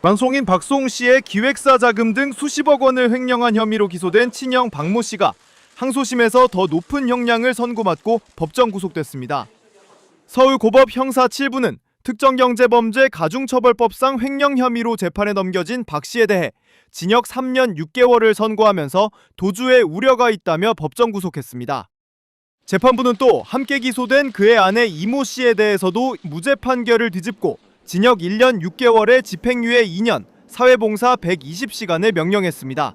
방송인 박수홍 씨의 기획사 자금 등 수십억 원을 횡령한 혐의로 기소된 친형 박모 씨가 항소심에서 더 높은 형량을 선고받고 법정 구속됐습니다. 서울고법 형사 7부는 특정경제범죄 가중처벌법상 횡령 혐의로 재판에 넘겨진 박 씨에 대해 징역 3년 6개월을 선고하면서 도주의 우려가 있다며 법정 구속했습니다. 재판부는 또 함께 기소된 그의 아내 이모 씨에 대해서도 무죄 판결을 뒤집고 징역 1년 6개월에 집행유예 2년, 사회봉사 120시간을 명령했습니다.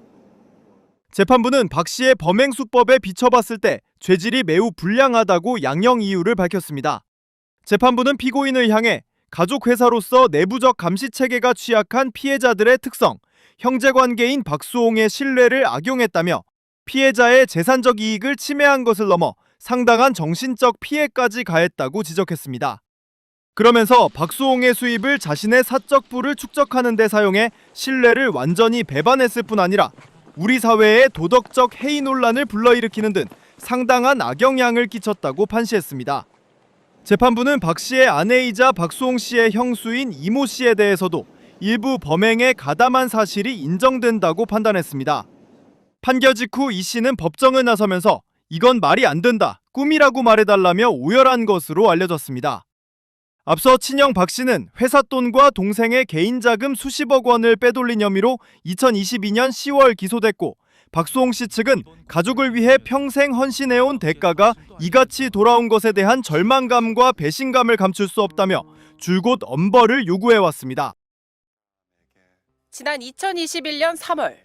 재판부는 박 씨의 범행 수법에 비춰봤을 때 죄질이 매우 불량하다고 양형 이유를 밝혔습니다. 재판부는 피고인을 향해 가족회사로서 내부적 감시체계가 취약한 피해자들의 특성, 형제관계인 박수홍의 신뢰를 악용했다며 피해자의 재산적 이익을 침해한 것을 넘어 상당한 정신적 피해까지 가했다고 지적했습니다. 그러면서 박수홍의 수입을 자신의 사적 부를 축적하는 데 사용해 신뢰를 완전히 배반했을 뿐 아니라 우리 사회에 도덕적 해이 논란을 불러일으키는 등 상당한 악영향을 끼쳤다고 판시했습니다. 재판부는 박 씨의 아내이자 박수홍 씨의 형수인 이모 씨에 대해서도 일부 범행에 가담한 사실이 인정된다고 판단했습니다. 판결 직후 이 씨는 법정을 나서면서 이건 말이 안 된다, 꿈이라고 말해달라며 오열한 것으로 알려졌습니다. 앞서 친형 박 씨는 회사 돈과 동생의 개인 자금 수십억 원을 빼돌린 혐의로 2022년 10월 기소됐고 박수홍 씨 측은 가족을 위해 평생 헌신해온 대가가 이같이 돌아온 것에 대한 절망감과 배신감을 감출 수 없다며 줄곧 엄벌을 요구해왔습니다. 지난 2021년 3월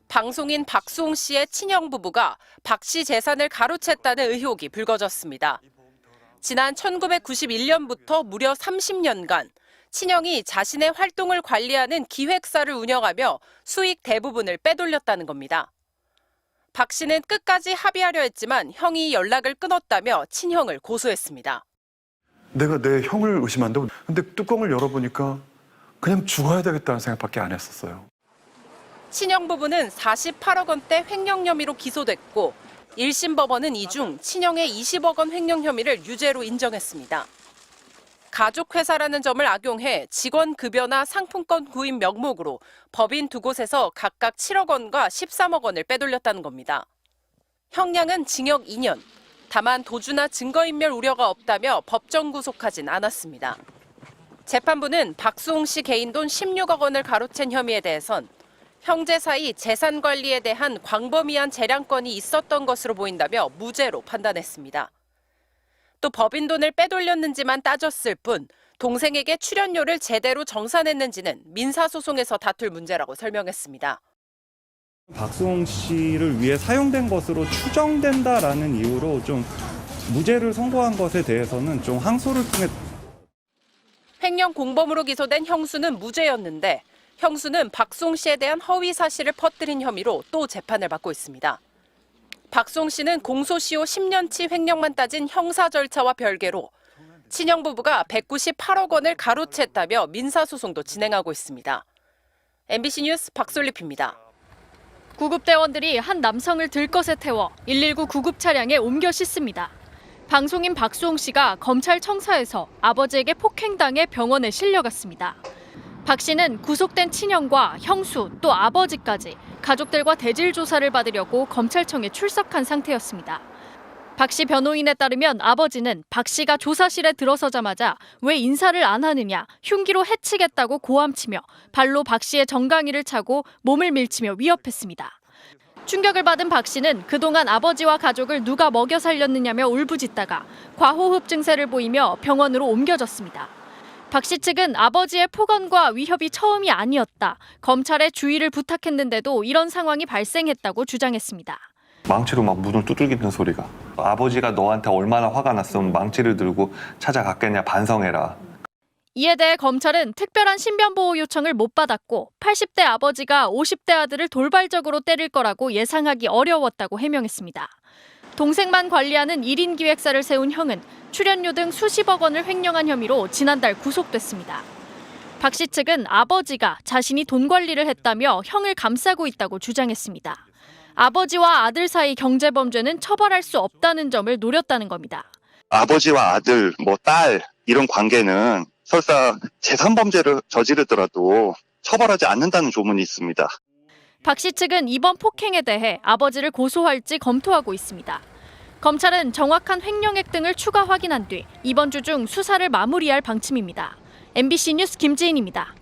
방송인 박수홍 씨의 친형 부부가 박 씨 재산을 가로챘다는 의혹이 불거졌습니다. 지난 1991년부터 무려 30년간 친형이 자신의 활동을 관리하는 기획사를 운영하며 수익 대부분을 빼돌렸다는 겁니다. 박 씨는 끝까지 합의하려 했지만 형이 연락을 끊었다며 친형을 고소했습니다. 내가 내 형을 의심한다고? 근데 뚜껑을 열어보니까 그냥 죽어야 되겠다는 생각밖에 안 했었어요. 친형 부부는 48억 원대 횡령 혐의로 기소됐고 1심 법원은 이 중 친형의 20억 원 횡령 혐의를 유죄로 인정했습니다. 가족회사라는 점을 악용해 직원 급여나 상품권 구입 명목으로 법인 두 곳에서 각각 7억 원과 13억 원을 빼돌렸다는 겁니다. 형량은 징역 2년, 다만 도주나 증거인멸 우려가 없다며 법정 구속하진 않았습니다. 재판부는 박수홍 씨 개인 돈 16억 원을 가로챈 혐의에 대해선 형제 사이 재산 관리에 대한 광범위한 재량권이 있었던 것으로 보인다며 무죄로 판단했습니다. 또 법인 돈을 빼돌렸는지만 따졌을 뿐 동생에게 출연료를 제대로 정산했는지는 민사소송에서 다툴 문제라고 설명했습니다. 박수홍 씨를 위해 사용된 것으로 추정된다라는 이유로 좀 무죄를 선고한 것에 대해서는 좀 항소를 통해 횡령 공범으로 기소된 형수는 무죄였는데 형수는 박수홍 씨에 대한 허위 사실을 퍼뜨린 혐의로 또 재판을 받고 있습니다. 박수홍 씨는 공소시효 10년치 횡령만 따진 형사 절차와 별개로 친형 부부가 198억 원을 가로챘다며 민사소송도 진행하고 있습니다. MBC 뉴스 박솔립입니다. 구급대원들이 한 남성을 들것에 태워 119 구급 차량에 옮겨 싣습니다. 방송인 박수홍 씨가 검찰 청사에서 아버지에게 폭행당해 병원에 실려갔습니다. 박 씨는 구속된 친형과 형수 또 아버지까지 가족들과 대질 조사를 받으려고 검찰청에 출석한 상태였습니다. 박 씨 변호인에 따르면 아버지는 박 씨가 조사실에 들어서자마자 왜 인사를 안 하느냐, 흉기로 해치겠다고 고함치며 발로 박 씨의 정강이를 차고 몸을 밀치며 위협했습니다. 충격을 받은 박 씨는 그동안 아버지와 가족을 누가 먹여 살렸느냐며 울부짖다가 과호흡 증세를 보이며 병원으로 옮겨졌습니다. 박 씨 측은 아버지의 폭언과 위협이 처음이 아니었다. 검찰에 주의를 부탁했는데도 이런 상황이 발생했다고 주장했습니다. 망치로 막 문을 두들기는 소리가. 아버지가 너한테 얼마나 화가 났으면 망치를 들고 찾아갔겠냐, 반성해라. 이에 대해 검찰은 특별한 신변보호 요청을 못 받았고 80대 아버지가 50대 아들을 돌발적으로 때릴 거라고 예상하기 어려웠다고 해명했습니다. 동생만 관리하는 1인 기획사를 세운 형은 출연료 등 수십억 원을 횡령한 혐의로 지난달 구속됐습니다. 박 씨 측은 아버지가 자신이 돈 관리를 했다며 형을 감싸고 있다고 주장했습니다. 아버지와 아들 사이 경제범죄는 처벌할 수 없다는 점을 노렸다는 겁니다. 아버지와 아들, 딸 이런 관계는 설사 재산범죄를 저지르더라도 처벌하지 않는다는 조문이 있습니다. 박 씨 측은 이번 폭행에 대해 아버지를 고소할지 검토하고 있습니다. 검찰은 정확한 횡령액 등을 추가 확인한 뒤 이번 주 중 수사를 마무리할 방침입니다. MBC 뉴스 김지인입니다.